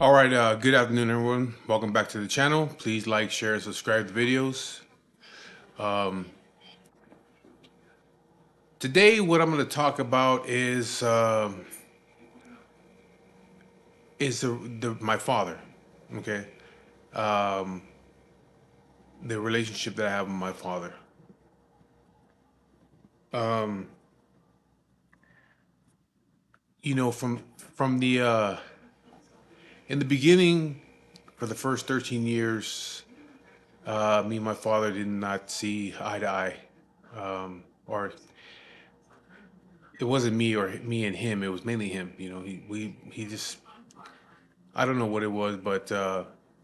All right, good afternoon, everyone. Welcome back to the channel. Please like, share, and subscribe to videos. Um, Today, what I'm going to talk about is my father. Okay, um, the relationship that I have with my father. Um, from the in the beginning, for the first 13 years, me and my father did not see eye to eye, or it wasn't me or me and him. It was mainly him. He just, I don't know what it was, but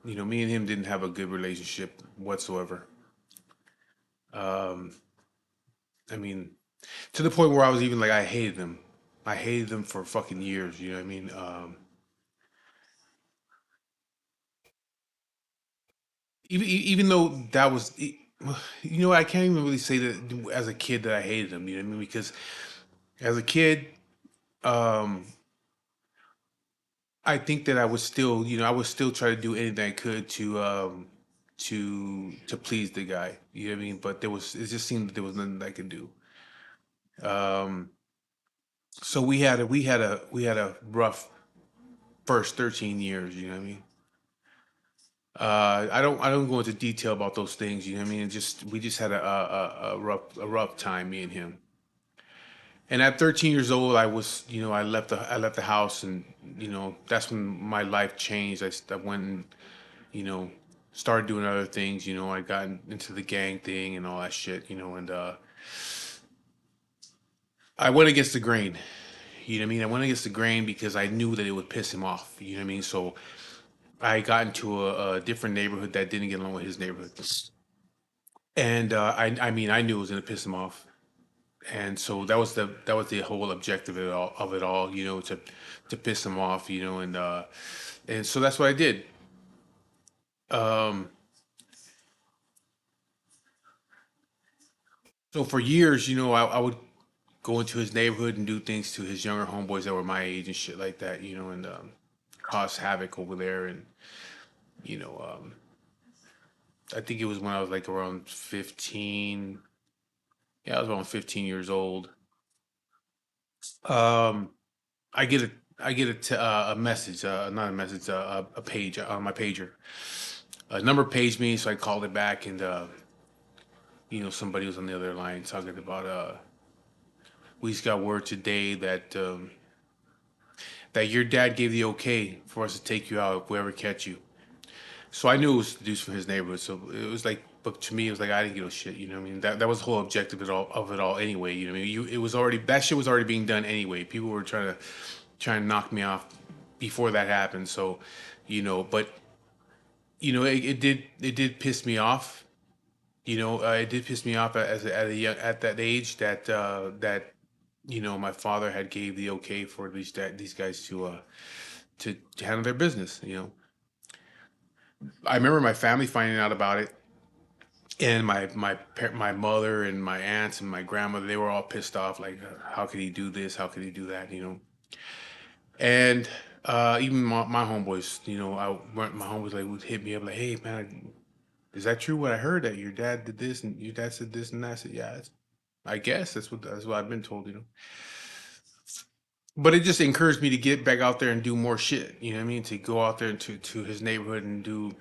me and him didn't have a good relationship whatsoever. Um, I mean, to the point where I was even like, I hated him. I hated him for fucking years. You know what I mean? Even though that was, I can't even really say that as a kid that I hated him. You know what I mean? Because as a kid, um, I think that I would still try to do anything I could to please the guy. You know what I mean? But it just seemed that there was nothing I could do. Um, so we had a rough first 13 years. You know what I mean? I don't go into detail about those things. You know what I mean? We just had a rough time, me and him. And at 13 years old, I left the house, and that's when my life changed. I went and you know started doing other things. I got into the gang thing and all that shit. And I went against the grain. You know what I mean? I went against the grain because I knew that it would piss him off. You know what I mean? So I got into a different neighborhood that didn't get along with his neighborhood, and I mean, I knew it was gonna piss him off, and so that was the whole objective of it all. To piss him off. And so that's what I did. Um, so for years, I would go into his neighborhood and do things to his younger homeboys that were my age and shit like that. And cause havoc over there. And you know, I think it was when I was like around 15. Yeah, I was around 15 years old. Um, I get a a message, not a message, a page on my pager. A number paged me, so I called it back, and somebody was on the other line talking about we just got word today that your dad gave the okay for us to take you out if we ever catch you. So I knew it was dudes from his neighborhood. So it was like, but to me, it was like I didn't give a shit. You know what I mean? That was the whole objective of it all anyway. You know what I mean? It was already, that shit was already being done anyway. People were trying to knock me off before that happened. So, but it did piss me off. It did piss me off at that age that my father had gave the okay for these guys to handle their business. I remember my family finding out about it, and my mother and my aunts and my grandmother, they were all pissed off, like, how could he do this? How could he do that? And even my homeboys, my homeboys like would hit me up like, hey man, is that true? What I heard, that your dad did this and your dad said this and that. I said, yeah, I guess that's what I've been told. But it just encouraged me to get back out there and do more shit. You know what I mean? To go out there to his neighborhood and do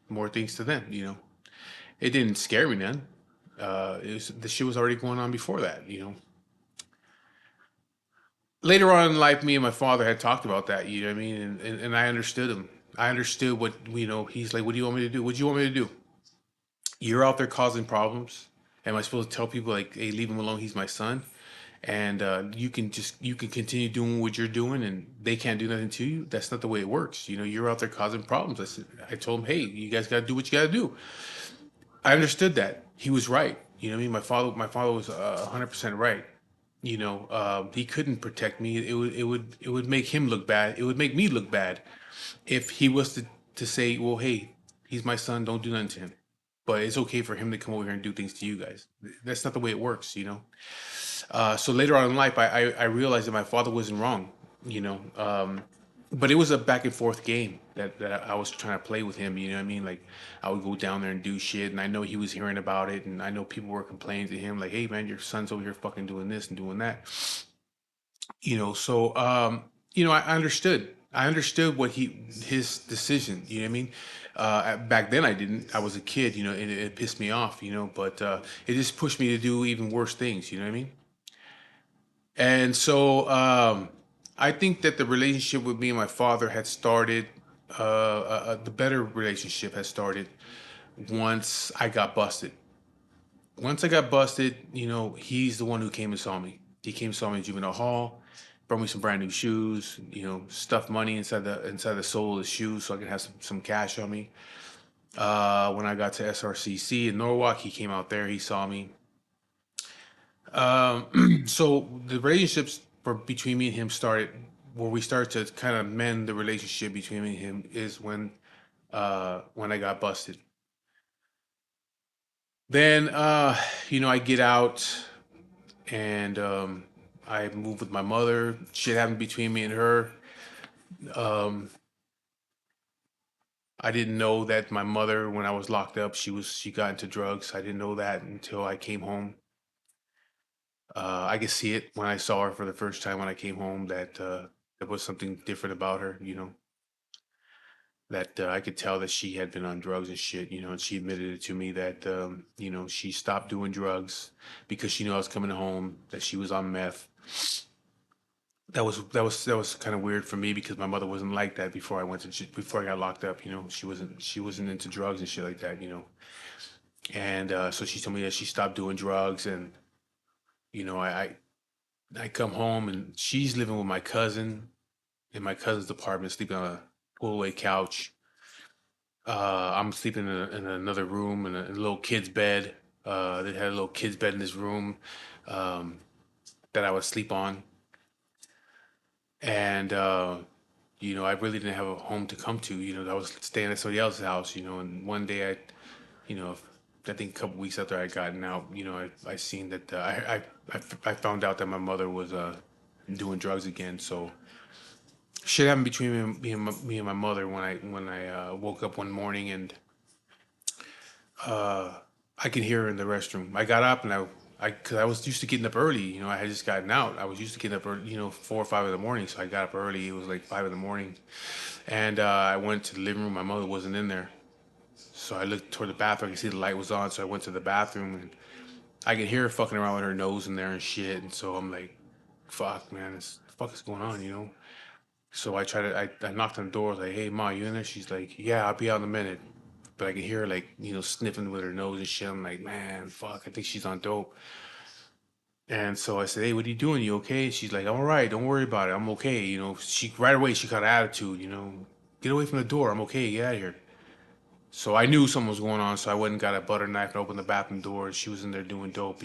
more things to them. It didn't scare me then. The shit was already going on before that. Later on in life, me and my father had talked about that. You know what I mean? And I understood him. I understood what he's like. What do you want me to do? What do you want me to do? You're out there causing problems. Am I supposed to tell people like, hey, leave him alone? He's my son, and you can continue doing what you're doing, and they can't do nothing to you. That's not the way it works. You're out there causing problems. I told him, hey, you guys got to do what you got to do. I understood that. He was right. You know what I mean? My father was 100% right. He couldn't protect me. It would make him look bad. It would make me look bad if he was to say, well, hey, he's my son. Don't do nothing to him. But it's okay for him to come over here and do things to you guys. That's not the way it works. So later on in life, I realized that my father wasn't wrong. You know, um, but it was a back and forth game that I was trying to play with him. You know what I mean? Like I would go down there and do shit, and I know he was hearing about it, and I know people were complaining to him like, "Hey man, your son's over here fucking doing this and doing that." So I understood. I understood what his decision. You know what I mean? Back then I didn't. I was a kid. And it pissed me off. But it just pushed me to do even worse things. You know what I mean? And so I think that the relationship with me and my father had started. The better relationship had started once I got busted. Once I got busted, he's the one who came and saw me. He came and saw me in juvenile hall, brought me some brand new shoes, stuffed money inside the sole of the shoes so I could have some cash on me. When I got to SRCC in Norwalk, he came out there, he saw me. So the relationships between me and him started where we started to kind of mend the relationship between me and him is when I got busted. Then I get out and I moved with my mother. Shit happened between me and her. Um, I didn't know that my mother, when I was locked up, she got into drugs. I didn't know that until I came home. I could see it when I saw her for the first time when I came home that there was something different about her. That I could tell that she had been on drugs and shit. And she admitted it to me that she stopped doing drugs because she knew I was coming home. That she was on meth. That was kind of weird for me because my mother wasn't like that before I got locked up. She wasn't into drugs and shit like that. And so she told me that she stopped doing drugs, and you know I I come home and she's living with my cousin in my cousin's apartment, sleeping on a pull away couch. I'm sleeping in another room in a little kid's bed. They had a little kid's bed in this room um, that I would sleep on, and I really didn't have a home to come to. I was staying at somebody else's house. And one day you know, I think a couple weeks after I gotten out, I seen that I found out that my mother was doing drugs again. So shit happened between me and my mother when I woke up one morning and uh, I could hear her in the restroom. I got up and cause I was used to getting up early. I had just gotten out. I was used to getting up early, 4 or 5 in the morning. So I got up early. It was like 5 in the morning, and I went to the living room. My mother wasn't in there, so I looked toward the bathroom. I could see the light was on, so I went to the bathroom and I could hear her fucking around with her nose in there and shit. And so I'm like, "Fuck, man, the fuck is going on?" So I knocked on the door, like, "Hey, ma, you in there?" She's like, "Yeah, I'll be out in a minute." But I could hear her like, sniffing with her nose and shit. I'm like, "Man, fuck, I think she's on dope." And so I said, "Hey, what are you doing? You okay?" She's like, "I'm all right. Don't worry about it. I'm okay." She right away she got an attitude. Get away from the door. I'm okay. Get out of here. So I knew something was going on. So I went and got a butter knife and opened the bathroom door. And she was in there doing dope.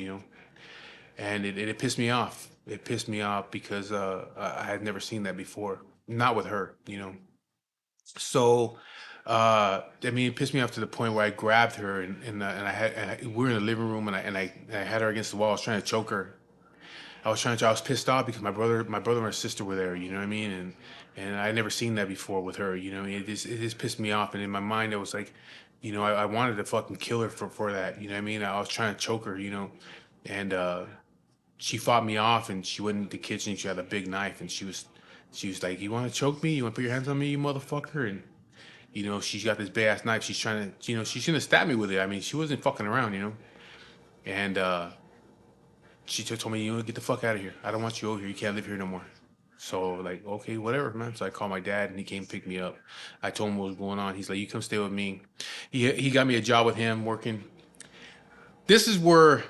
And it pissed me off. It pissed me off because I had never seen that before. Not with her. So, I mean, it pissed me off to the point where I grabbed her we were in the living room and I had her against the wall. I was trying to choke her. I was pissed off because my brother and my sister were there. You know what I mean? And I never seen that before with her. It just pissed me off. And in my mind, it was like, I wanted to fucking kill her for that. You know what I mean? I was trying to choke her. And she fought me off and she went into the kitchen. She had a big knife and she was like, "You want to choke me? You want to put your hands on me, you motherfucker?" And she's got this big ass knife. She's trying to, she's gonna stab me with it. I mean, she wasn't fucking around. And she just told me, "Get the fuck out of here. I don't want you over here. You can't live here no more." So like, okay, whatever, man. So I called my dad and he came pick me up. I told him what was going on. He's like, "You come stay with me." He got me a job with him working. This is where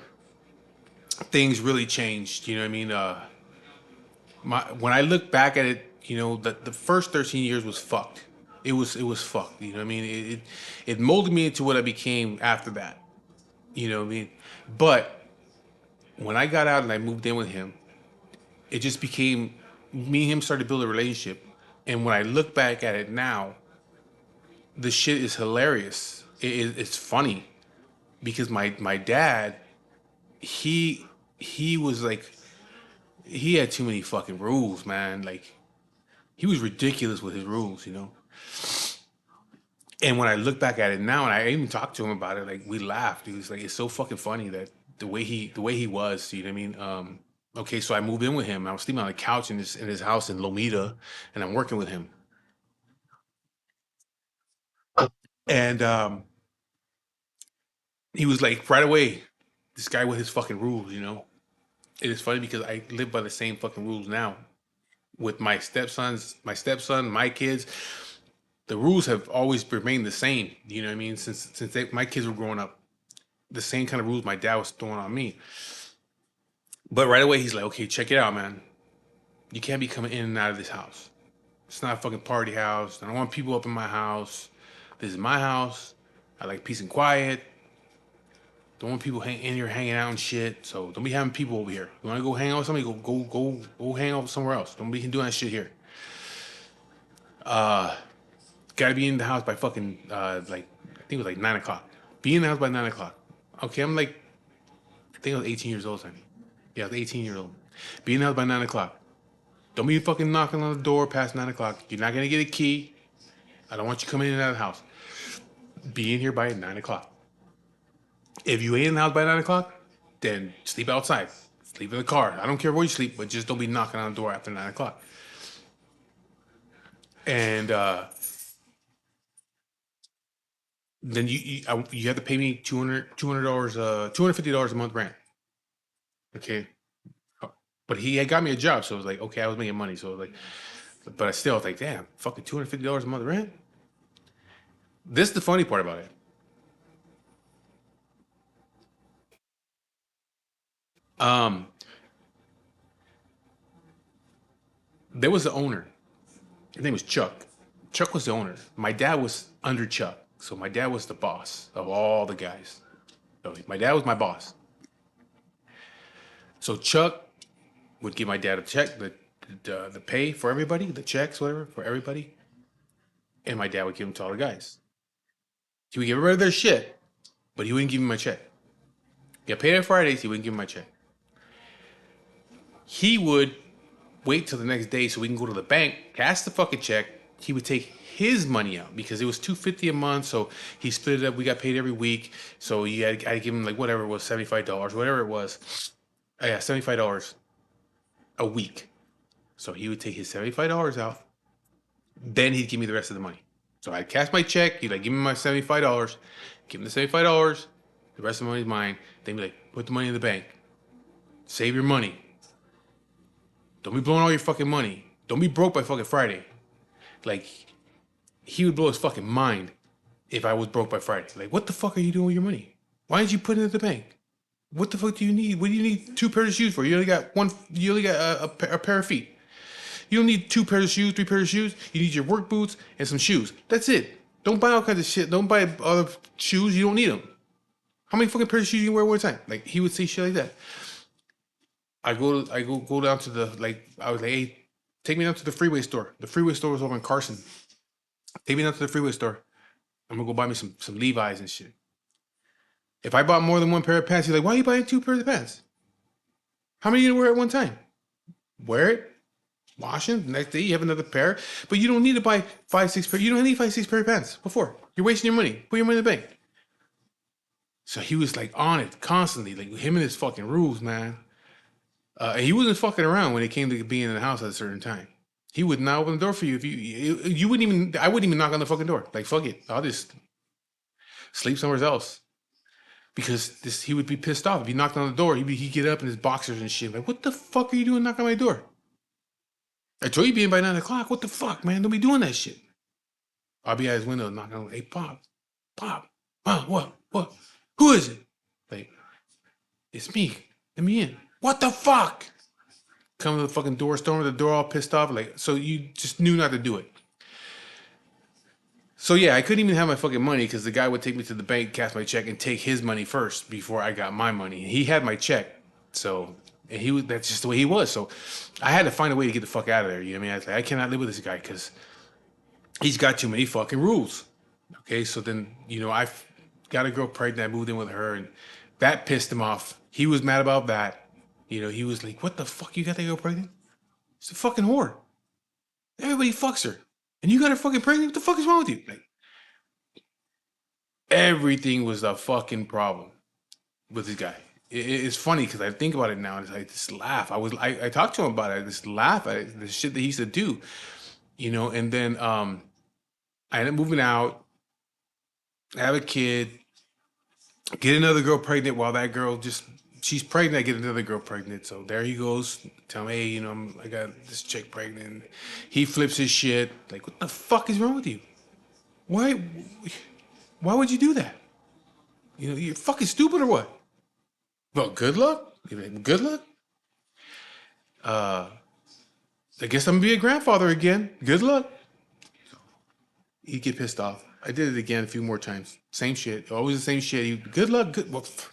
things really changed. You know what I mean? When I look back at it, the first 13 years was fucked. It was fucked. You know what I mean? It molded me into what I became after that. You know what I mean? But when I got out and I moved in with him, it just became me and him started to build a relationship. And when I look back at it now, the shit is hilarious. It's funny because my dad, he was like he had too many fucking rules, man. Like He was ridiculous with his rules, And when I look back at it now, and I even talked to him about it, like we laughed. He was like, "It's so fucking funny that the way he was." You know what I mean? Okay, so I moved in with him. I was sleeping on the couch in his house in Lomita, and I'm working with him. And he was like right away, this guy with his fucking rules. It is funny because I live by the same fucking rules now with my stepson, my kids. The rules have always remained the same. You know what I mean? Since my kids were growing up, the same kind of rules my dad was throwing on me. But right away he's like, okay, check it out, man. You can't be coming in and out of this house. It's not a fucking party house. I don't want people up in my house. This is my house. I like peace and quiet. Don't want people in here hanging out and shit. So don't be having people over here. You want to go hang out with somebody? Go hang out somewhere else. Don't be doing that shit here. Uh, Gotta be in the house by fucking like I think it was like 9 o'clock. Be in the house by 9 o'clock. Okay, I'm like I think I was 18 years old. Then. Yeah, I was 18 years old. Be in the house by 9 o'clock. Don't be fucking knocking on the door past 9 o'clock. You're not gonna get a key. I don't want you coming in and out of the house. Be in here by 9 o'clock. If you ain't in the house by 9 o'clock, then sleep outside. Sleep in the car. I don't care where you sleep, but just don't be knocking on the door after 9 o'clock. And then you have to pay me $200 $250 a month rent. Okay, but he had got me a job, so it was like okay, I was making money, so it was like, but I still was like, damn, fucking $250 a month rent. This is the funny part about it. Um, there was the owner. His name was Chuck. Chuck was the owner. My dad was under Chuck, so my dad was the boss of all the guys. So my dad was my boss. So Chuck would give my dad a check, the pay for everybody, the checks, whatever, for everybody, and my dad would give them to all the guys. He would give everybody their shit, but he wouldn't give me my check. Get paid on Fridays, he wouldn't give me my check. He would wait till the next day so we can go to the bank, cash the fucking check. He would take his money out because it was $250 a month, so he split it up. We got paid every week, so I give him like whatever it was, $75, whatever it was. Yeah, $75 a week. So he would take his $75 out, then he'd give me the rest of the money. So I'd cash my check. He'd like give me my $75, give him the $75. The rest of the money's mine. Then be like, put the money in the bank. Save your money. Don't be blowing all your fucking money. Don't be broke by fucking Friday. Like, he would blow his fucking mind if I was broke by Friday. Like, what the fuck are you doing with your money? Why didn't you put it in the bank? What the fuck do you need? What do you need two pairs of shoes for? You only got one. You only got a pair of feet. You don't need two pairs of shoes, three pairs of shoes. You need your work boots and some shoes. That's it. Don't buy all kinds of shit. Don't buy other shoes. You don't need them. How many fucking pairs of shoes you can wear one time? Like he would say shit like that. I go down to the like. I was like, hey, take me down to the freeway store. The freeway store was over in Carson. Take me down to the freeway store. I'm gonna go buy me some Levi's and shit. If I bought more than one pair of pants, he's like, why are you buying two pairs of pants? How many you gonna wear at one time? Wear it, wash them. The next day you have another pair. But you don't need to buy five, six pair. You don't need five, six pair of pants before. You're wasting your money. Put your money in the bank. So he was like on it constantly, like him and his fucking rules, man. And he wasn't fucking around when it came to being in the house at a certain time. He would not open the door for you if you wouldn't even. I wouldn't even knock on the fucking door. Like fuck it, I'll just sleep somewhere else. Because he would be pissed off if he knocked on the door. He'd get up in his boxers and shit. Like, what the fuck are you doing knocking on my door? I told you be in by 9 o'clock. What the fuck, man? Don't be doing that shit. I'll be at his window knocking on. Hey, Pop, what? Who is it? Like, it's me. Let me in. What the fuck? Come to the fucking door, storming the door, all pissed off. Like, so you just knew not to do it. So yeah, I couldn't even have my fucking money because the guy would take me to the bank, cash my check, and take his money first before I got my money. He had my check, so and that's just the way he was. So I had to find a way to get the fuck out of there. You know what I mean? I was like, I cannot live with this guy because he's got too many fucking rules. Okay, so then I got a girl pregnant. I moved in with her, and that pissed him off. He was mad about that. He was like, "What the fuck? You got that girl pregnant? It's a fucking whore." Everybody fucks her, and you got her fucking pregnant. What the fuck is wrong with you? Like everything was a fucking problem with this guy. It's funny because I think about it now and I just laugh. I talked to him about it. I just laugh at it, the shit that he used to do, you know. And then I ended up moving out, have a kid, get another girl pregnant while that girl just she's pregnant. I get another girl pregnant. So there he goes. Tell me, hey, you know, I got this chick pregnant. He flips his shit. Like, what the fuck is wrong with you? Why? Why would you do that? You know, you're fucking stupid or what? Well, good luck. Good luck. Uh, I guess I'm gonna be a grandfather again. Good luck. He'd get pissed off. I did it again a few more times. Same shit. Always the same shit. Good luck. Good. What the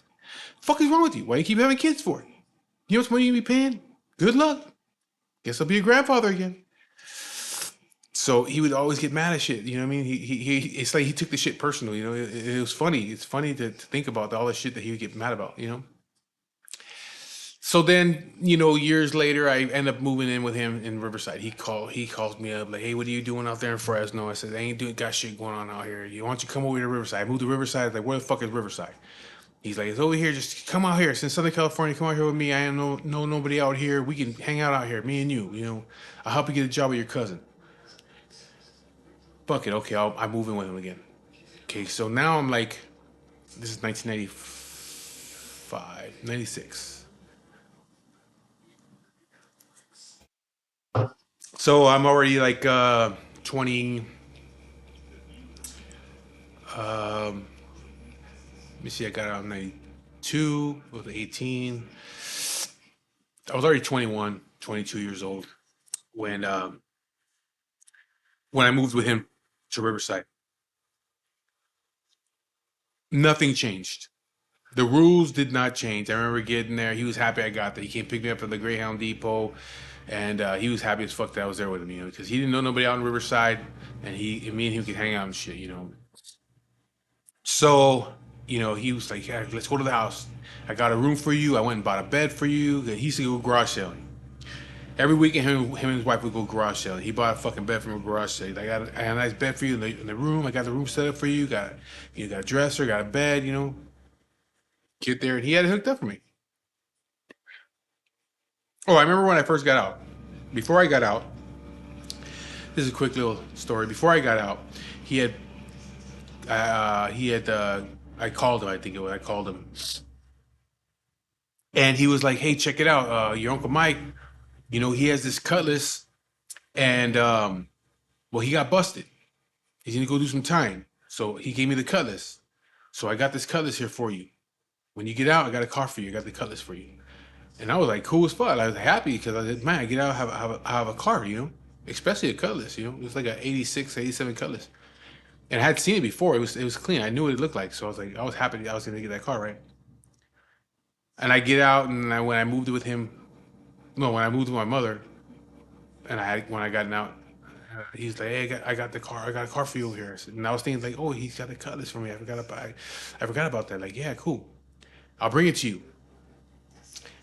fuck is wrong with you? Why you keep having kids for? You know how much money you be paying? Good luck. Guess I'll be a grandfather again. So he would always get mad at shit. You know what I mean? It's like he took the shit personal. You know, it was funny. It's funny to think about all the shit that he would get mad about. You know. So then, you know, years later, I end up moving in with him in Riverside. He calls me up like, "Hey, what are you doing out there in Fresno?" I said, "I ain't doing got shit going on out here. Why don't you come over to Riverside?" I moved to Riverside. I was like, "Where the fuck is Riverside?" He's like, "It's over here. Just come out here. It's in Southern California. Come out here with me. I know nobody out here. We can hang out here, me and you. You know, I'll help you get a job with your cousin." Fuck it. Okay, I move in with him again. Okay, so now I'm like, this is 1995, 96. So I'm already like 20. Um, Let me see. I got out in 92. I was 18. I was already 21, 22 years old when when I moved with him to Riverside. Nothing changed. The rules did not change. I remember getting there. He was happy I got there. He came pick me up at the Greyhound Depot, and he was happy as fuck that I was there with him. You know, because he didn't know nobody out in Riverside, and me and him could hang out and shit. You know, so you know he was like, "Yeah, let's go to the house. I got a room for you. I went and bought a bed for you." He used to go garage selling. Every weekend, him and his wife would go garage selling. He bought a fucking bed from a garage sale. I got a nice bed for you in the room. I got the room set up for you. Got a dresser, got a bed. You know, get there, and he had it hooked up for me. Oh, I remember when I first got out. Before I got out, this is a quick little story. Before I got out, he had he had I called him. I think it was I called him, and he was like, "Hey, check it out. Your uncle Mike. You know, he has this cutlass, and well, he got busted. He's gonna go do some time. So he gave me the cutlass. So I got this cutlass here for you. When you get out, I got a car for you. I got the cutlass for you." And I was like, cool as fuck. I was happy because I said, man, I get out, I have a car, you know, especially a cutlass, you know. It was like a 86, 87 cutlass. And I had seen it before. It was clean. I knew what it looked like. So I was like, I was happy I was gonna get that car, right? And I get out and when I moved with him, no, when I moved with my mother, and when I got out, he's like, hey, I got the car. I got a car for you over here. And I was thinking like, oh, he's got the cutlass for me. I forgot about that. Like, yeah, cool. I'll bring it to you.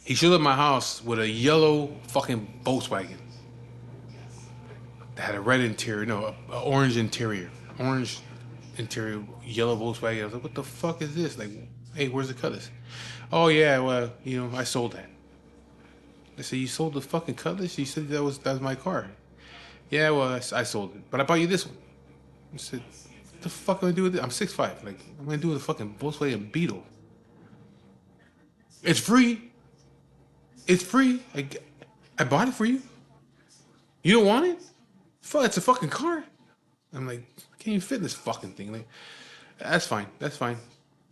He showed up at my house with a yellow fucking Volkswagen that had a red interior, no, a orange interior, orange interior, yellow Volkswagen. I was like, what the fuck is this? Like, hey, where's the cutlass? Oh yeah, well, you know, I sold that. I said, you sold the fucking cutlass? You said that was my car. Yeah, well, I sold it, but I bought you this one. I said, what the fuck am I do with it? I'm 6'5". Like, I'm gonna do with a fucking Volkswagen Beetle. It's free. It's free. I bought it for you. You don't want it? Fuck, it's a fucking car. I'm like, I can't even fit in this fucking thing. Like, that's fine. That's fine.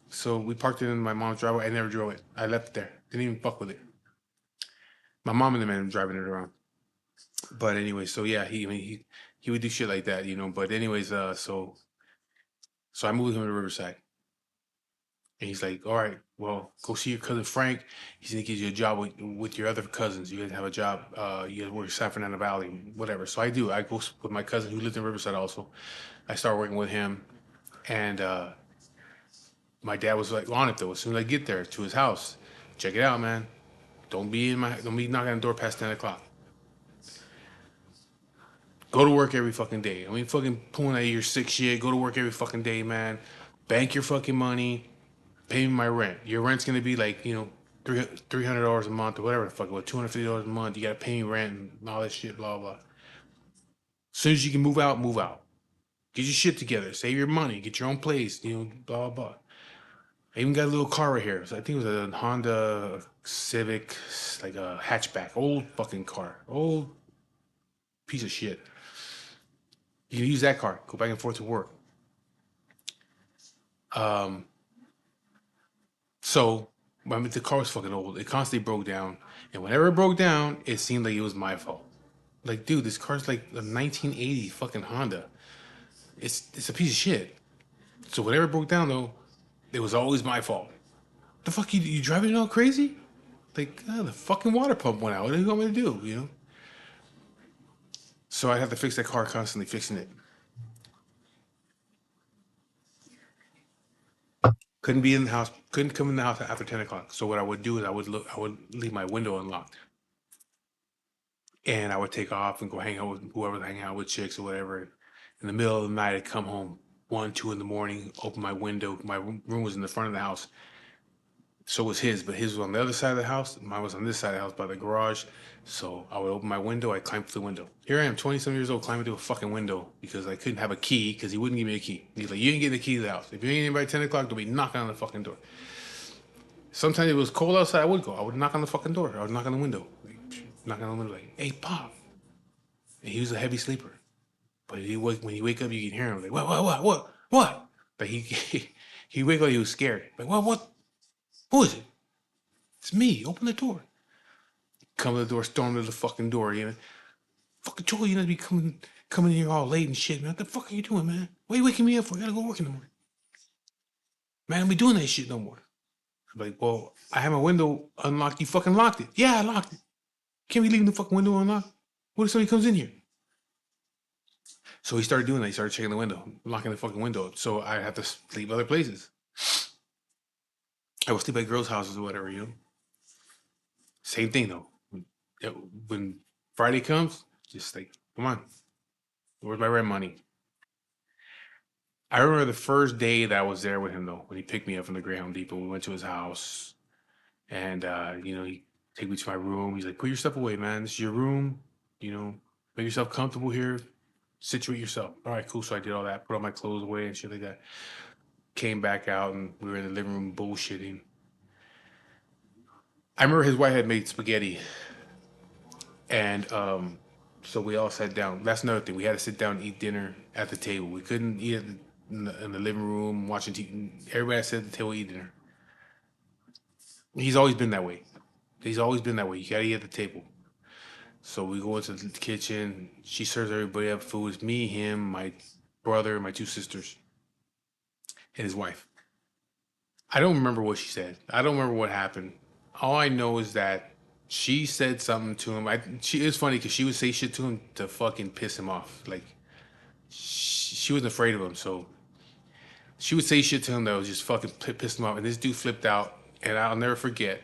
So we parked it in my mom's driveway. I never drove it. I left it there. Didn't even fuck with it. My mom and the man driving it around. But anyway, so yeah, he would do shit like that, you know. But anyways, so I moved him to Riverside, and he's like, all right, well, go see your cousin Frank. He's gonna get you a job with your other cousins. You guys have a job. You guys work in San Fernando Valley, whatever. So I do. I go with my cousin who lived in Riverside also. I start working with him, and my dad was like on it though. As soon as I get there to his house, check it out, man. Don't be knocking on the door past 10 o'clock. Go to work every fucking day. I mean, fucking pulling out your sick shit. Go to work every fucking day, man. Bank your fucking money. Pay me my rent. Your rent's gonna be like, $300 a month or whatever the fuck. What, $250 a month? You gotta pay me rent and all that shit. Blah blah. As soon as you can move out, move out. Get your shit together. Save your money. Get your own place. Blah blah blah. I even got a little car right here. So I think it was a Honda Civic, like a hatchback, old fucking car, old piece of shit. You can use that car. Go back and forth to work. Um, so I mean, the car was fucking old. It constantly broke down, and whenever it broke down, it seemed like it was my fault. Like, dude, this car's like a 1980 fucking Honda. It's a piece of shit. So whenever it broke down, though, it was always my fault. The fuck you driving all crazy? Like, the fucking water pump went out. What do you want me to do? So I have to fix that car, constantly fixing it. Couldn't be in the house. Couldn't come in the house after 10 o'clock. So what I would do is I would leave my window unlocked, and I would take off and go hang out with whoever's hanging out with, chicks or whatever. In the middle of the night, I'd come home 1, 2 in the morning, open my window. My room was in the front of the house. So was his, but his was on the other side of the house. Mine was on this side of the house by the garage. So I would open my window. I'd climb through the window. Here I am, 20-some years old, climbing through a fucking window because I couldn't have a key because he wouldn't give me a key. He's like, you ain't getting the key to the house. If you ain't in by 10 o'clock, they'll be knocking on the fucking door. Sometimes it was cold outside, I would go. I would knock on the fucking door. I would knock on the window. Knock on the window like, hey, Pop. And he was a heavy sleeper. But when he wake up, you can hear him like, what? But he wake up, he was scared. Like, what? Who is it? It's me. Open the door. Come to the door, storm to the fucking door. Fucking Joel, you know to be coming in here all late and shit, man. What the fuck are you doing, man? What are you waking me up for? I gotta go work in the morning. Man, I don't be doing that shit no more. I'm like, well, I have my window unlocked. You fucking locked it. Yeah, I locked it. Can't be leaving the fucking window unlocked. What if somebody comes in here? So he started doing that. He started checking the window, locking the fucking window up. So I have to sleep other places. I will sleep at girls' houses or whatever. Same thing though. When Friday comes, just like, come on, where's my rent money? I remember the first day that I was there with him though, when he picked me up from the Grey Home Depot. We went to his house, and he take me to my room. He's like, "Put your stuff away, man. This is your room. Make yourself comfortable here. Situate yourself." All right, cool. So I did all that, put all my clothes away and shit like that. Came back out, and we were in the living room bullshitting. I remember his wife had made spaghetti, and so we all sat down. That's another thing. We had to sit down and eat dinner at the table. We couldn't eat in the living room watching TV. Everybody had to sit at the table eat dinner. He's always been that way. He's always been that way. You gotta eat at the table. So we go into the kitchen. She serves everybody up food. It's me, him, my brother, my two sisters, and his wife. I don't remember what she said. I don't remember what happened. All I know is that she said something to him. It's funny because she would say shit to him to fucking piss him off. Like she wasn't afraid of him, so she would say shit to him that was just fucking piss him off. And this dude flipped out, and I'll never forget.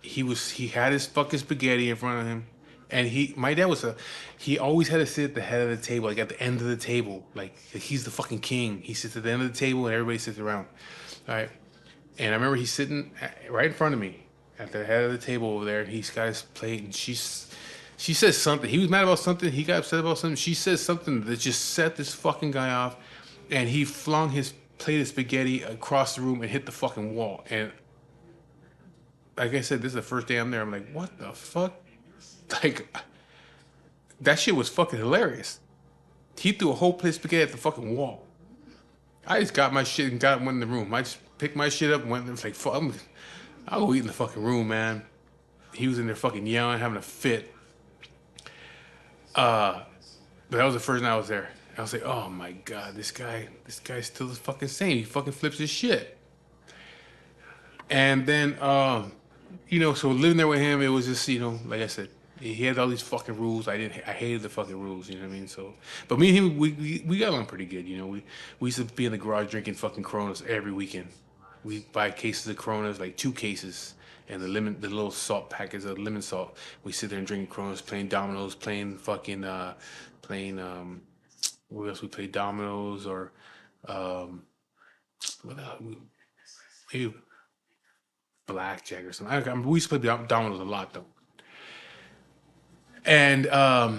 He had his fucking spaghetti in front of him, and my dad he always had to sit at the head of the table, like at the end of the table, like he's the fucking king. He sits at the end of the table, and everybody sits around. All right. And I remember he's sitting right in front of me at the head of the table over there. And he's got his plate, and she says something. He was mad about something. He got upset about something. She says something that just set this fucking guy off, and he flung his plate of spaghetti across the room and hit the fucking wall. And like I said, this is the first day I'm there. I'm like, what the fuck? Like, that shit was fucking hilarious. He threw a whole plate of spaghetti at the fucking wall. I just got my shit and went in the room. I just picked my shit up and went. It was like, fuck, I'll go eat in the fucking room, man. He was in there fucking yelling, having a fit. But that was the first night I was there. I was like, oh my god, this guy's still the fucking same. He fucking flips his shit. And then, so living there with him, it was just, like I said, he had all these fucking rules. I hated the fucking rules. You know what I mean? So, but me and him, we got along pretty good. We used to be in the garage drinking fucking Coronas every weekend. We buy cases of Coronas, like 2 cases, and the little salt packets of lemon salt. We sit there and drinking Coronas, playing dominoes, playing fucking, playing what else we play? Dominoes or um, what else? Maybe blackjack or something. We used to play dominoes a lot though. And I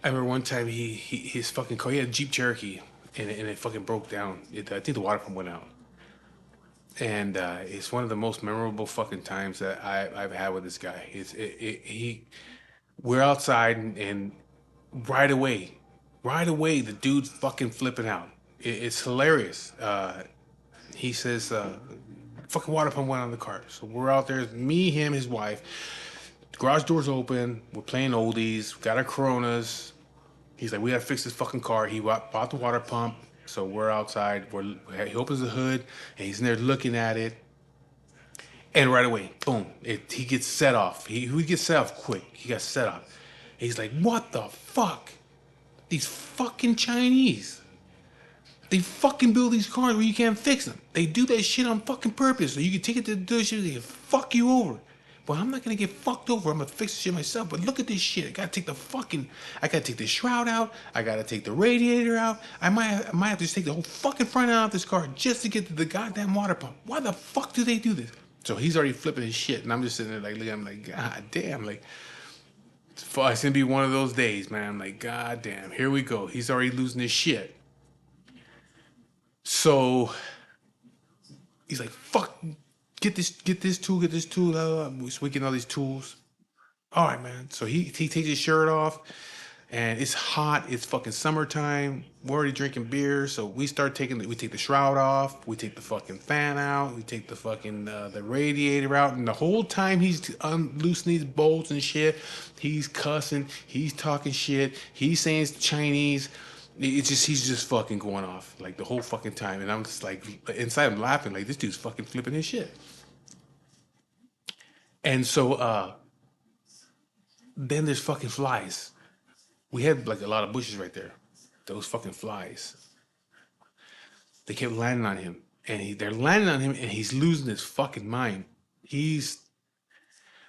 remember one time his fucking car, he had a Jeep Cherokee, and it fucking broke down. I think the water pump went out. And it's one of the most memorable fucking times that I've had with this guy. We're outside and right away, the dude's fucking flipping out. It's hilarious. He says, fucking water pump went on the car. So we're out there, me, him, his wife. The garage door's open. We're playing oldies. We got our Coronas. He's like, we gotta fix this fucking car. He bought the water pump. So we're outside. He opens the hood and he's in there looking at it. And right away, boom, he gets set off. He gets set off quick. He got set off. He's like, what the fuck? These fucking Chinese. They fucking build these cars where you can't fix them. They do that shit on fucking purpose. So you can take it to the dealership, they can fuck you over. But I'm not gonna get fucked over. I'm gonna fix the shit myself. But look at this shit. I gotta take the shroud out. I gotta take the radiator out. I might have to just take the whole fucking front out of this car just to get to the goddamn water pump. Why the fuck do they do this? So he's already flipping his shit, and I'm just sitting there like, I'm like, god damn, like, it's gonna be one of those days, man. I'm like, god damn, here we go. He's already losing his shit. So he's like, fuck, get this tool. So we get all these tools. All right, man. So he takes his shirt off, and it's hot. It's fucking summertime. We're already drinking beer, so we take the shroud off. We take the fucking fan out. We take the fucking the radiator out, and the whole time he's loosening these bolts and shit, he's cussing. He's talking shit. He's saying it's Chinese. He's just fucking going off like the whole fucking time, and I'm just like inside I'm laughing like this dude's fucking flipping his shit. And so then there's fucking flies. We had like a lot of bushes right there. Those fucking flies. They kept landing on him, and they're landing on him, and he's losing his fucking mind. He's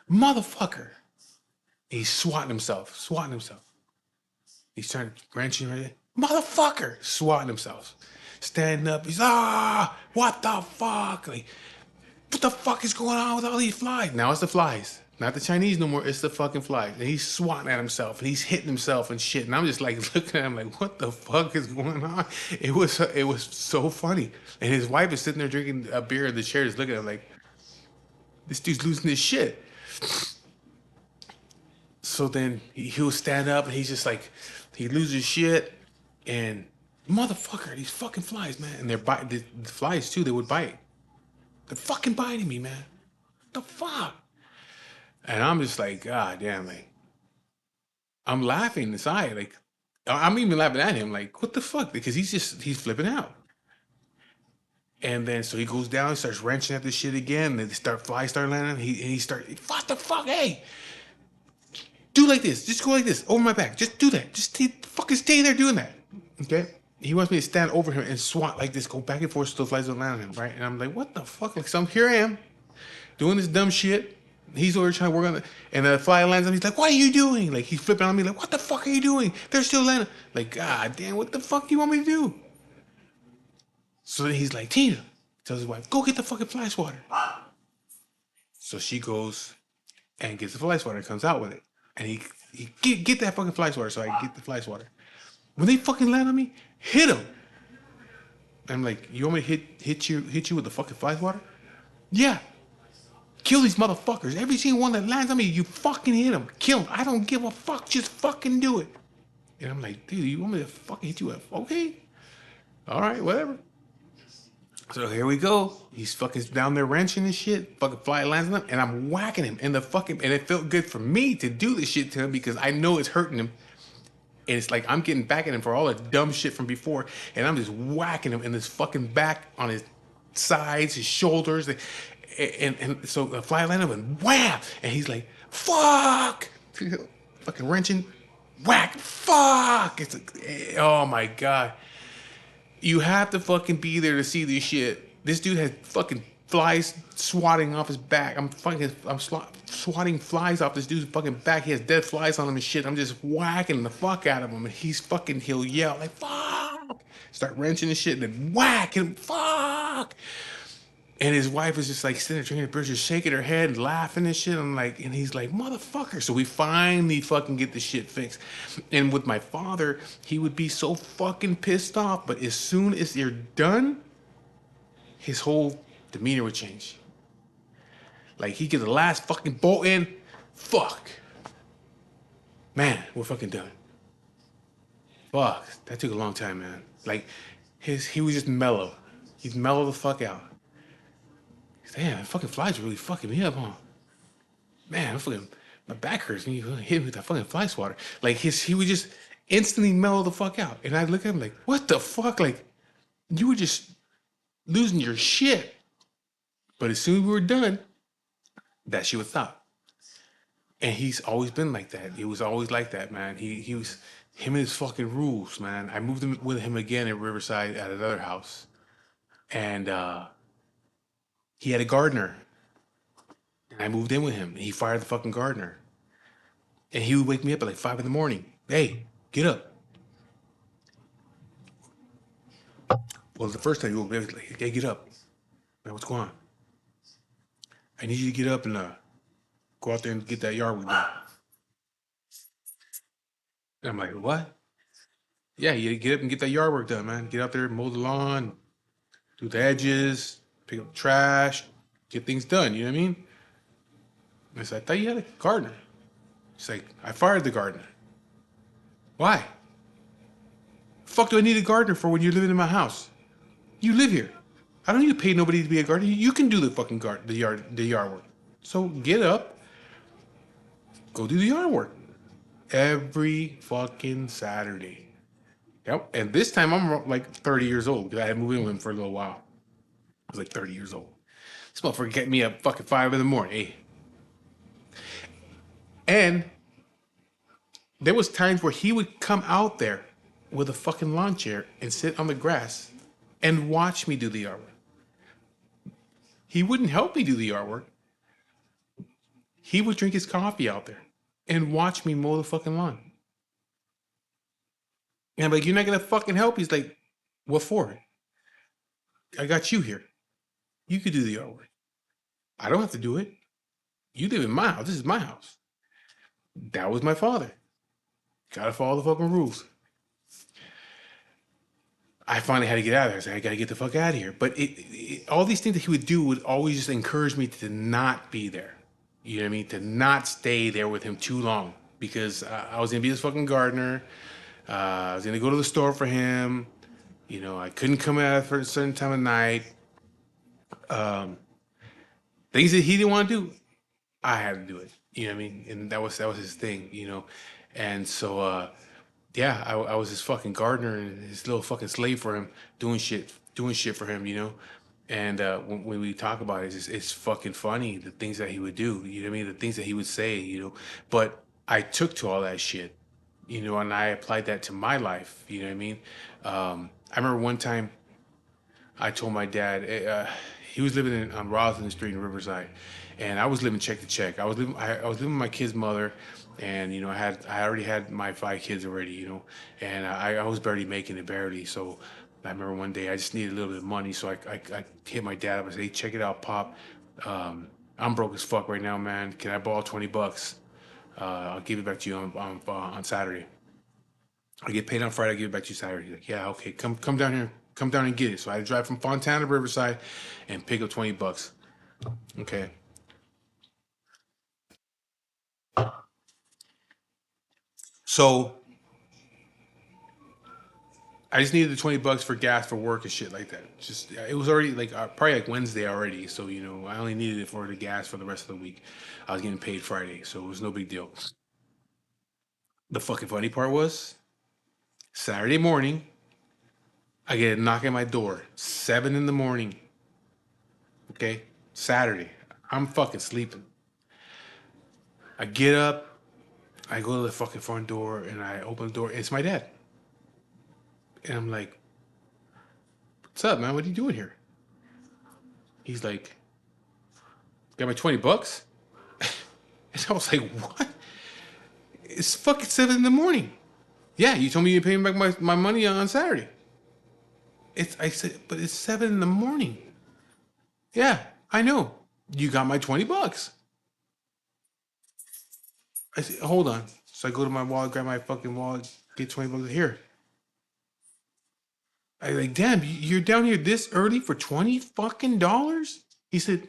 motherfucker. He's swatting himself. He's trying to wrenching right there. Motherfucker, swatting himself, standing up. He's what the fuck? Like, what the fuck is going on with all these flies? Now it's the flies, not the Chinese no more. It's the fucking flies. And he's swatting at himself, and he's hitting himself and shit. And I'm just like looking at him like, what the fuck is going on? It was so funny. And his wife is sitting there drinking a beer in the chair, just looking at him like, this dude's losing his shit. So then he'll stand up, and he's just like, he loses shit. And motherfucker, these fucking flies, man. And they're biting the flies too, they would bite. They're fucking biting me, man. What the fuck? And I'm just like, god damn, like, I'm laughing inside. Like, I'm even laughing at him, like, what the fuck? Because he's flipping out. And then so he goes down, starts wrenching at this shit again, and flies start landing. He starts, what the fuck? Hey, do like this. Just go like this over my back. Just do that. Just fucking stay there doing that. Okay? He wants me to stand over him and swat like this, go back and forth so the flies don't land on him, right? And I'm like, what the fuck? Like, so here I am, doing this dumb shit. He's over trying to work on it. And the fly lands on me. He's like, what are you doing? Like, he's flipping on me like, what the fuck are you doing? They're still landing. Like, god damn, what the fuck do you want me to do? So then he's like, Tina, tells his wife, go get the fucking fly swatter. So she goes and gets the fly swatter and comes out with it. And he get that fucking fly swatter. So I get the fly swatter. When they fucking land on me, hit them. I'm like, you want me to hit you with the fucking fly swatter? Yeah. Kill these motherfuckers. Every single one that lands on me, you fucking hit them. Kill them. I don't give a fuck. Just fucking do it. And I'm like, dude, you want me to fucking hit you with? Okay. All right, whatever. So here we go. He's fucking down there wrenching and shit. Fucking fly lands on him, and I'm whacking him. And it felt good for me to do this shit to him because I know it's hurting him. And it's like I'm getting back at him for all the dumb shit from before, and I'm just whacking him in his fucking back, on his sides, his shoulders, and so the fly landed and wham, and he's like, "Fuck!" Fucking wrenching, whack, fuck! It's like, oh my god, you have to fucking be there to see this shit. This dude had fucking flies swatting off his back. Swatting flies off this dude's fucking back. He has dead flies on him and shit. I'm just whacking the fuck out of him, and he'll yell like fuck, start wrenching and shit, and then whack him, fuck. And his wife is just like sitting there drinking the beer, just shaking her head, laughing and shit. I'm like, and he's like, motherfucker. So we finally fucking get the shit fixed. And with my father, he would be so fucking pissed off. But as soon as you're done, his whole demeanor would change. Like he'd get the last fucking bolt in. Fuck. Man, we're fucking done. Fuck. That took a long time, man. Like he was just mellow. He'd mellow the fuck out. Damn, fucking flies are really fucking me up, huh? Man, my back hurts when you hit me with that fucking fly swatter. Like he would just instantly mellow the fuck out. And I look at him like, what the fuck? Like, you were just losing your shit. But as soon as we were done, that shit would stop. And he's always been like that. He was always like that, man. He was him and his fucking rules, man. I moved him with him again at Riverside at another house. And he had a gardener. And I moved in with him. And he fired the fucking gardener. And he would wake me up at like 5 in the morning. Hey, get up. Well, the first time he woke me up, he was like, hey, get up. Man, what's going on? I need you to get up and go out there and get that yard work done. And I'm like, what? Yeah, you get up and get that yard work done, man. Get out there, mow the lawn, do the edges, pick up the trash, get things done. You know what I mean? I said, I thought you had a gardener. She's like, I fired the gardener. Why? The fuck do I need a gardener for when you're living in my house? You live here. I don't need to pay nobody to be a gardener. You can do the fucking the yard work. So get up, go do the yard work every fucking Saturday. Yep. And this time I'm like 30 years old because I had moved in with him for a little while. I was like 30 years old. This motherfucker get me up fucking 5 in the morning. Hey. And there was times where he would come out there with a fucking lawn chair and sit on the grass and watch me do the yard work. He wouldn't help me do the yard work. He would drink his coffee out there and watch me mow the fucking lawn. And I'm like, you're not gonna fucking help? He's like, what for? I got you here. You could do the yard work. I don't have to do it. You live in my house. This is my house. That was my father. Gotta follow the fucking rules. I finally had to get out of there. I said, I gotta get the fuck out of here. But all these things that he would do would always just encourage me to not be there. You know what I mean? To not stay there with him too long. Because I was gonna be this fucking gardener. I was gonna go to the store for him. You know, I couldn't come out for a certain time of night. Things that he didn't want to do, I had to do it. You know what I mean? And that was his thing, you know. And so yeah, I was his fucking gardener and his little fucking slave for him, doing shit for him, you know. And when we talk about it, it's fucking funny the things that he would do, you know what I mean? The things that he would say, you know. But I took to all that shit, you know, and I applied that to my life, you know what I mean? I remember one time I told my dad, he was living on Roslyn Street in Riverside, and I was living check to check. I was living with my kid's mother, and you know I already had my 5 kids already, you know, and I was barely making it, barely. So I remember one day I just needed a little bit of money, so I hit my dad up. I said, hey, check it out, Pop. I'm broke as fuck right now, man. Can I borrow $20? I'll give it back to you on Saturday. I get paid on Friday. I give it back to you Saturday. He's like, yeah, okay, come down here. Come down and get it. So I had to drive from Fontana to Riverside and pick up $20. Okay. So I just needed the $20 for gas for work and shit like that. Just it was already like probably like Wednesday already. So you know I only needed it for the gas for the rest of the week. I was getting paid Friday, so it was no big deal. The fucking funny part was Saturday morning, I get a knock at my door, 7 in the morning. Okay, Saturday. I'm fucking sleeping. I get up, I go to the fucking front door, and I open the door. It's my dad. And I'm like, what's up, man? What are you doing here? He's like, Got my $20. And I was like, what? It's fucking 7 in the morning. Yeah, you told me you pay me back my money on Saturday. I said, but it's 7 in the morning. Yeah, I know. You got my $20. I said, hold on. So I go to my wallet, grab my fucking wallet, get $20 here. I like, damn, you're down here this early for $20 fucking? He said,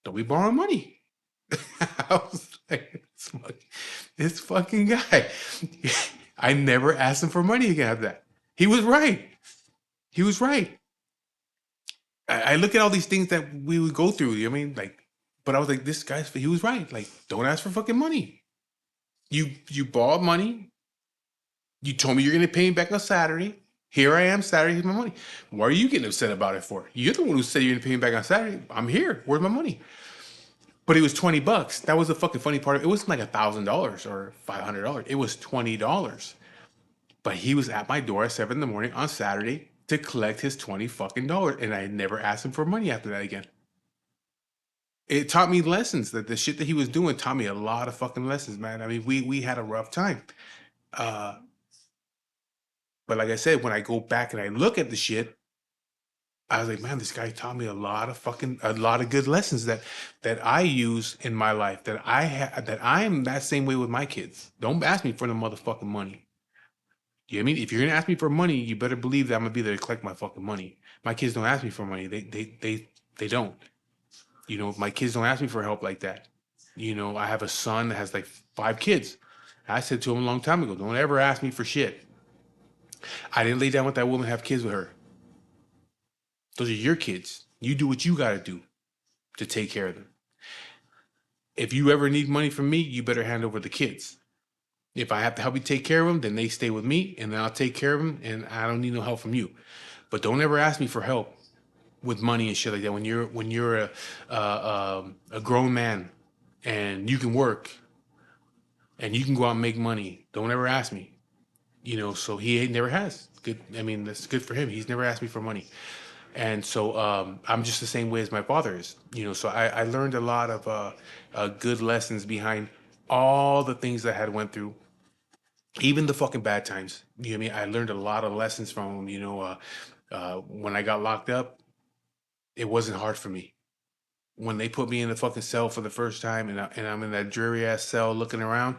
don't we borrow money? I was like, this fucking guy. I never asked him for money again after that. He was right. He was right. I look at all these things that we would go through. You know what I mean, like, but I was like, this guy's. He was right. Like, don't ask for fucking money. You borrowed money. You told me you're gonna pay me back on Saturday. Here I am, Saturday. Here's my money. Why are you getting upset about it for? You're the one who said you're gonna pay me back on Saturday. I'm here. Where's my money? But it was $20. That was the fucking funny part. It wasn't like $1,000 or $500. It was $20. But he was at my door at 7 in the morning on Saturday to collect his $20 fucking, and I never asked him for money after that again. It taught me lessons. That the shit that he was doing taught me a lot of fucking lessons, man. I mean, we had a rough time. Uh, but like I said, when I go back and I look at the shit, I was like, man, this guy taught me a lot of good lessons that I use in my life. That I am that same way with my kids. Don't ask me for the motherfucking money. You know what I mean? If you're gonna ask me for money, you better believe that I'm gonna be there to collect my fucking money. My kids don't ask me for money. They don't. You know, my kids don't ask me for help like that. You know, I have a son that has like 5 kids. I said to him a long time ago, don't ever ask me for shit. I didn't lay down with that woman and have kids with her. Those are your kids. You do what you gotta do to take care of them. If you ever need money from me, you better hand over the kids. If I have to help you take care of them, then they stay with me, and then I'll take care of them, and I don't need no help from you. But don't ever ask me for help with money and shit like that. When you're a grown man and you can work and you can go out and make money, don't ever ask me. You know, so he never has. Good. I mean, that's good for him. He's never asked me for money, and so I'm just the same way as my father is. You know, so I learned a lot of good lessons behind all the things that I had went through, even the fucking bad times. You know what I mean? I learned a lot of lessons from him. You know, when I got locked up, it wasn't hard for me. When they put me in the fucking cell for the first time, and I'm in that dreary ass cell looking around,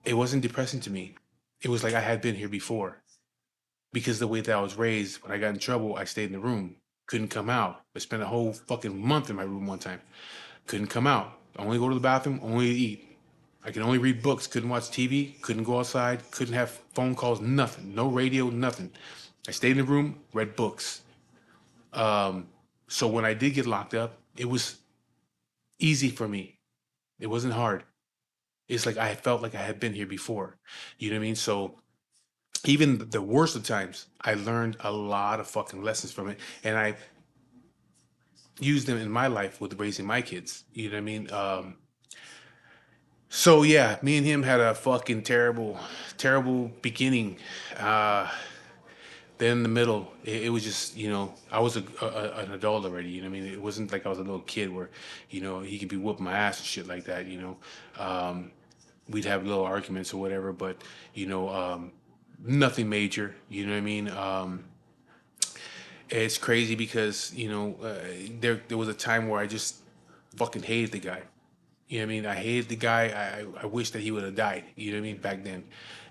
it wasn't depressing to me. It was like I had been here before, because the way that I was raised, when I got in trouble, I stayed in the room, couldn't come out. I spent a whole fucking month in my room one time, couldn't come out. Only go to the bathroom, only eat. I could only read books, couldn't watch TV, couldn't go outside, couldn't have phone calls, nothing, no radio, nothing. I stayed in the room, read books. So when I did get locked up, it was easy for me. It wasn't hard. It's like I felt like I had been here before. You know what I mean? So even the worst of times, I learned a lot of fucking lessons from it, and I used them in my life with raising my kids. You know what I mean? So yeah, me and him had a fucking terrible, terrible beginning. Uh, then in the middle, it was just, you know, I was an adult already. You know what I mean? It wasn't like I was a little kid where, you know, he could be whooping my ass and shit like that. You know, we'd have little arguments or whatever, but you know, nothing major. You know what I mean? It's crazy because you know there was a time where I just fucking hated the guy. You know what I mean? I hated the guy. I wish that he would have died. You know what I mean? Back then,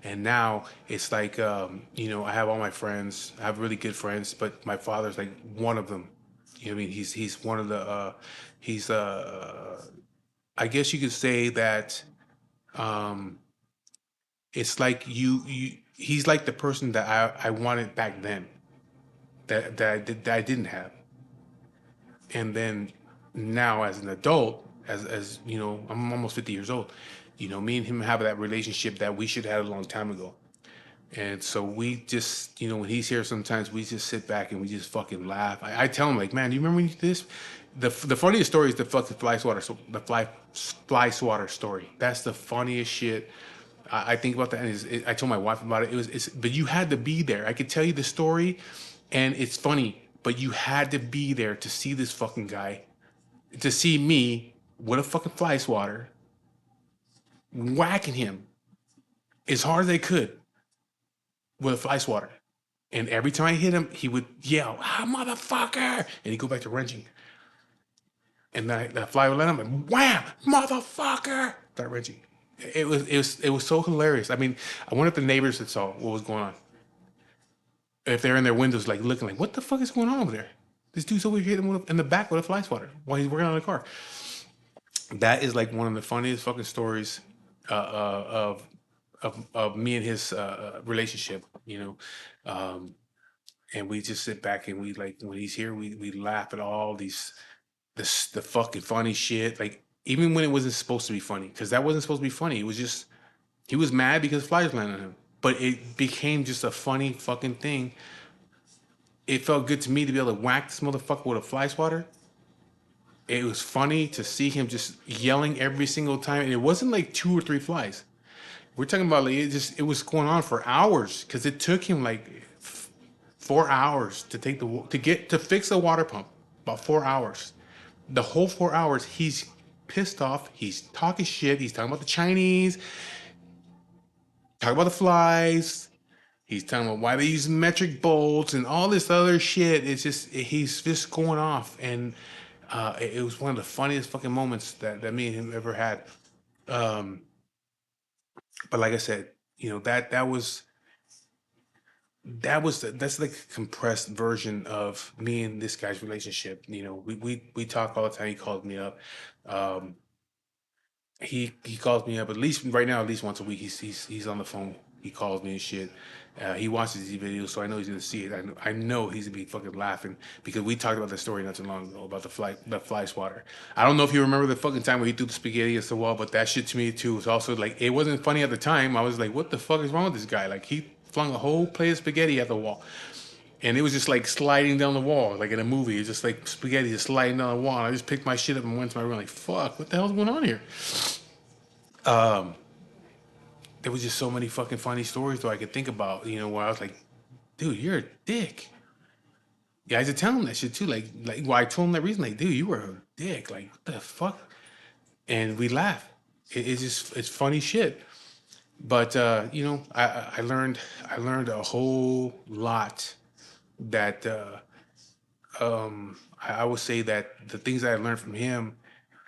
and now it's like you know, I have all my friends. I have really good friends, but my father's like one of them. You know what I mean? He's one of the he's I guess you could say that um it's like you he's like the person that I wanted back then, that I didn't have. And then now as an adult, as you know, I'm almost 50 years old. You know, me and him have that relationship that we should have had a long time ago. And so we just, you know, when he's here, sometimes we just sit back and we just fucking laugh. I tell him like, man, do you remember when you did this? The funniest story is the fucking fly swatter story. That's the funniest shit. I think about that, and I told my wife about it. But you had to be there. I could tell you the story, and it's funny, but you had to be there to see this fucking guy to see me with a fucking fly swatter whacking him as hard as they could with a fly swatter. And every time I hit him, he would yell, "Ah, motherfucker!" And he'd go back to wrenching. And that fly would let him, and wham, motherfucker! Start wrenching. It was so hilarious. I mean, I wonder if the neighbors had saw what was going on. If they're in their windows, like looking, like, what the fuck is going on over there? This dude's over here hit him in the back with a fly swatter while he's working on the car. That is like one of the funniest fucking stories of me and his relationship. And we just sit back and we like when he's here, we laugh at all the fucking funny shit. Like even when it wasn't supposed to be funny, because that wasn't supposed to be funny. It was just he was mad because flies landed on him. But it became just a funny fucking thing. It felt good to me to be able to whack this motherfucker with a fly swatter. It was funny to see him just yelling every single time, and it wasn't like two or three flies. We're talking about like it was going on for hours because it took him like 4 hours to to fix the water pump. About 4 hours. The whole 4 hours, he's pissed off. He's talking shit. He's talking about the Chinese. Talking about the flies. He's talking about why they use metric bolts and all this other shit. He's just going off, and it was one of the funniest fucking moments that me and him ever had. Um, but like I said, that's like a compressed version of me and this guy's relationship. We talk all the time. He calls me up. Um, he calls me up at least right now, at least once a week. He's on the phone. He calls me and shit. He watches these videos, so I know he's gonna see it. I know he's gonna be fucking laughing because we talked about the story not too long ago about the fly swatter. I don't know if you remember the fucking time where he threw the spaghetti against the wall, but that shit to me too was also like it wasn't funny at the time. I was like, what the fuck is wrong with this guy? Like he flung a whole plate of spaghetti at the wall, and it was just like sliding down the wall, like in a movie. It's just like spaghetti just sliding down the wall. And I just picked my shit up and went to my room, like, fuck, what the hell's going on here? Um, there was just so many fucking funny stories though I could think about, where I was like, dude, you're a dick. Yeah, I had to tell him that shit too. Well, I told him that reason, like, dude, you were a dick. Like, what the fuck? And we laugh. It's funny shit. But I learned a whole lot that I would say that the things that I learned from him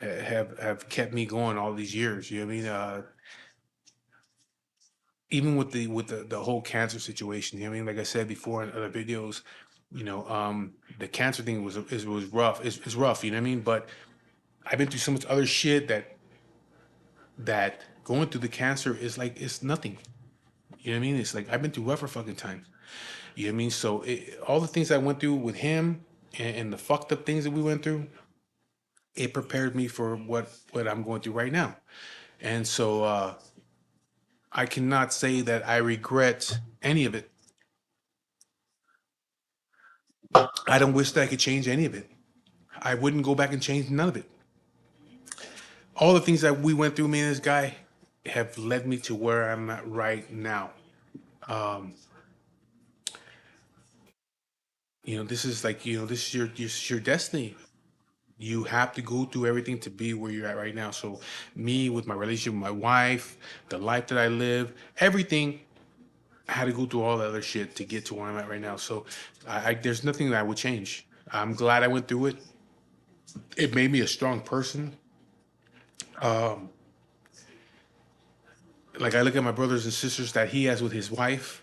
have kept me going all these years. You know what I mean? Even with the whole cancer situation. You know what I mean? Like I said before in other videos, the cancer thing was rough. It's rough. You know what I mean? But I've been through so much other shit that going through the cancer is like it's nothing. You know what I mean? It's like I've been through rougher fucking times. You know what I mean? So all the things I went through with him and the fucked up things that we went through, it prepared me for what I'm going through right now. And so I cannot say that I regret any of it. I don't wish that I could change any of it. I wouldn't go back and change none of it. All the things that we went through, me and this guy, have led me to where I'm at right now. Um, this is like, this is your destiny. You have to go through everything to be where you're at right now. So, me with my relationship with my wife, the life that I live, everything, I had to go through all the other shit to get to where I'm at right now. So, there's nothing that I would change. I'm glad I went through it. It made me a strong person. Um, like I look at my brothers and sisters that he has with his wife,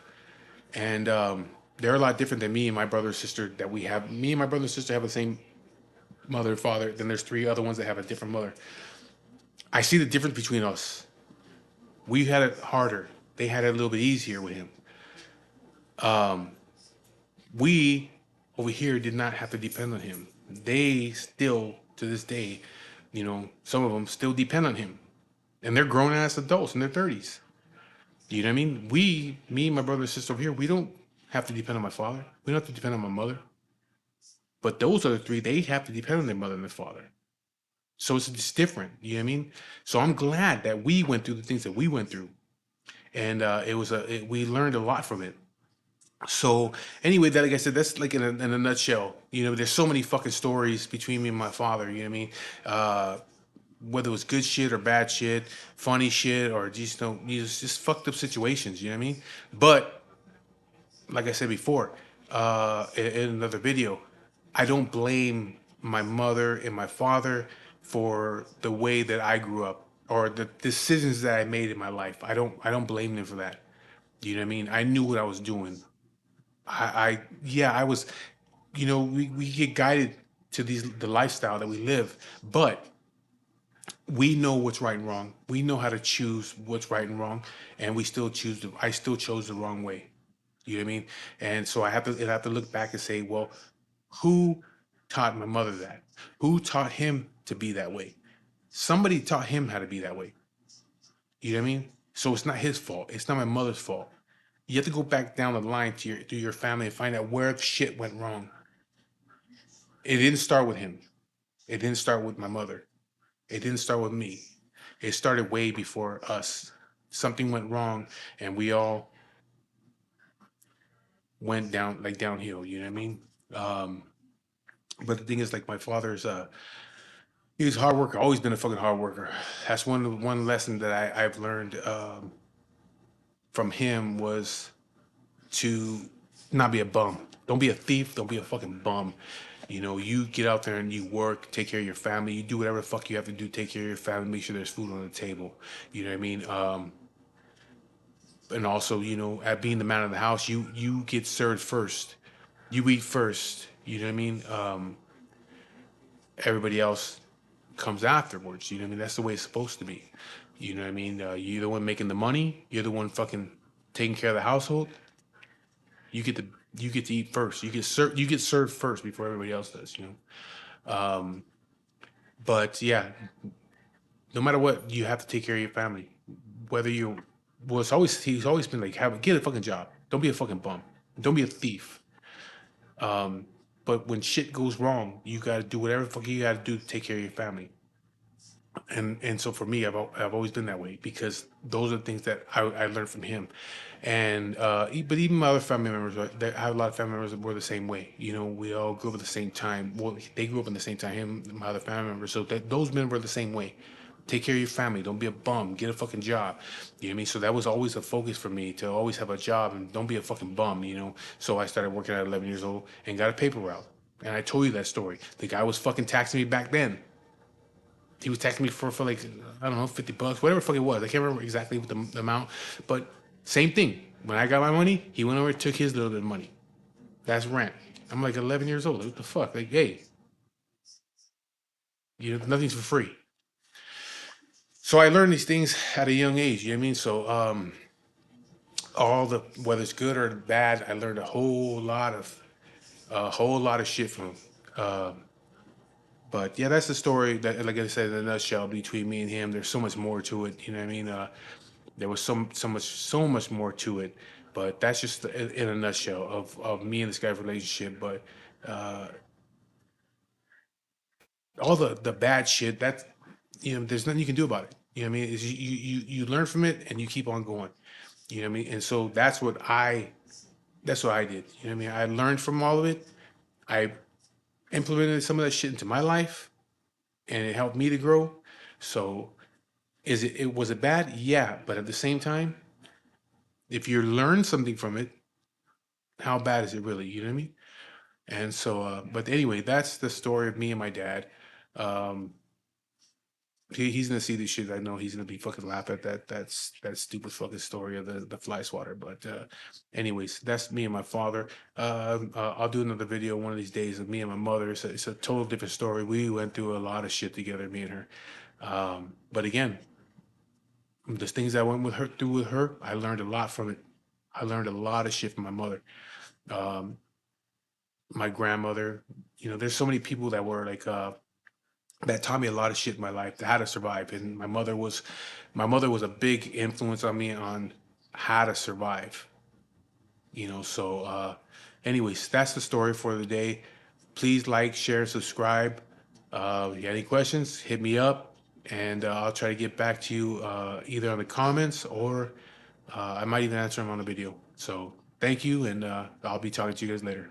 and they're a lot different than me and my brother and sister that we have. Me and my brother and sister have the same mother and father. Then there's three other ones that have a different mother. I see the difference between us. We had it harder. They had it a little bit easier with him. Um, we over here did not have to depend on him. They still, to this day, some of them still depend on him, and they're grown ass adults in their 30s. You know what I mean? Me, my brother and sister over here, we don't have to depend on my father. We don't have to depend on my mother. But those other three, they have to depend on their mother and their father. So it's just different. You know what I mean? So I'm glad that we went through the things that we went through, and we learned a lot from it. So anyway, that like I said, that's like in a nutshell. You know, there's so many fucking stories between me and my father. You know what I mean? Whether it was good shit or bad shit, funny shit, or just fucked up situations. You know what I mean? But like I said before, in another video, I don't blame my mother and my father for the way that I grew up or the decisions that I made in my life. I don't blame them for that. You know what I mean? I knew what I was doing. Yeah, I was, we get guided to the lifestyle that we live, but we know what's right and wrong. We know how to choose what's right and wrong, and I still chose the wrong way. You know what I mean? And so I have to look back and say, well, who taught my mother that? Who taught him to be that way? Somebody taught him how to be that way. You know what I mean? So it's not his fault. It's not my mother's fault. You have to go back down the line to your family and find out where shit went wrong. It didn't start with him. It didn't start with my mother. It didn't start with me. It started way before us. Something went wrong, and we all went down like downhill. You know what I mean? Um, but the thing is, like my father's, he was a hard worker. Always been a fucking hard worker. That's one lesson that I've learned from him was to not be a bum. Don't be a thief. Don't be a fucking bum. You know, you get out there and you work, take care of your family. You do whatever the fuck you have to do, take care of your family, make sure there's food on the table. You know what I mean? And also, at being the man of the house, you get served first. You eat first. You know what I mean? Everybody else comes afterwards. You know what I mean? That's the way it's supposed to be. You know what I mean? You're the one making the money. You're the one fucking taking care of the household. You get to you get to eat first. You get served first before everybody else does. But yeah, no matter what, you have to take care of your family. Whether you, well, he's always been like, get a fucking job. Don't be a fucking bum. Don't be a thief. But when shit goes wrong, you got to do whatever the fuck you got to do to take care of your family. And so for me, I've always been that way because those are the things that I learned from him. And but even my other family members, I have a lot of family members that were the same way. You know, we all grew up at the same time. Well, they grew up in the same time. Him, and my other family members. So those men were the same way. Take care of your family. Don't be a bum. Get a fucking job. You know what I mean? So that was always a focus for me to always have a job and don't be a fucking bum. You know. So I started working at 11 years old and got a paper route. And I told you that story. The guy was fucking taxing me back then. He was taxing me for like, I don't know, $50, whatever the fuck it was. I can't remember exactly the amount, but same thing. When I got my money, he went over and took his little bit of money. That's rent. I'm like 11 years old. What the fuck? Like, hey, nothing's for free. So I learned these things at a young age. You know what I mean? So all the whether it's good or bad, I learned a whole lot of shit from him. But yeah, that's the story that, like I said, in a nutshell between me and him. There's so much more to it. You know what I mean? There was so much more to it, but that's just in a nutshell of me and this guy's relationship. But uh, all the bad shit, that's there's nothing you can do about it. You know what I mean? Is you learn from it and you keep on going. You know what I mean? And so that's what I did. You know what I mean? I learned from all of it. I implemented some of that shit into my life, and it helped me to grow. So it was it bad? Yeah, but at the same time, if you learn something from it, how bad is it really? You know what I mean? And so, but anyway, that's the story of me and my dad. Um, he's gonna see this shit. I know he's gonna be fucking laugh at that stupid fucking story of the fly swatter. But anyways, that's me and my father. I'll do another video one of these days of me and my mother. It's a total different story. We went through a lot of shit together, me and her. But again, the things I went with her through with her, I learned a lot from it. I learned a lot of shit from my mother. Um, my grandmother. There's so many people that were like that taught me a lot of shit in my life, how to survive. And my mother was a big influence on me on how to survive. So anyways, that's the story for the day. Please like, share, subscribe. If you got any questions, hit me up, and I'll try to get back to you either on the comments or I might even answer them on the video. So Thank you, and I'll be talking to you guys later.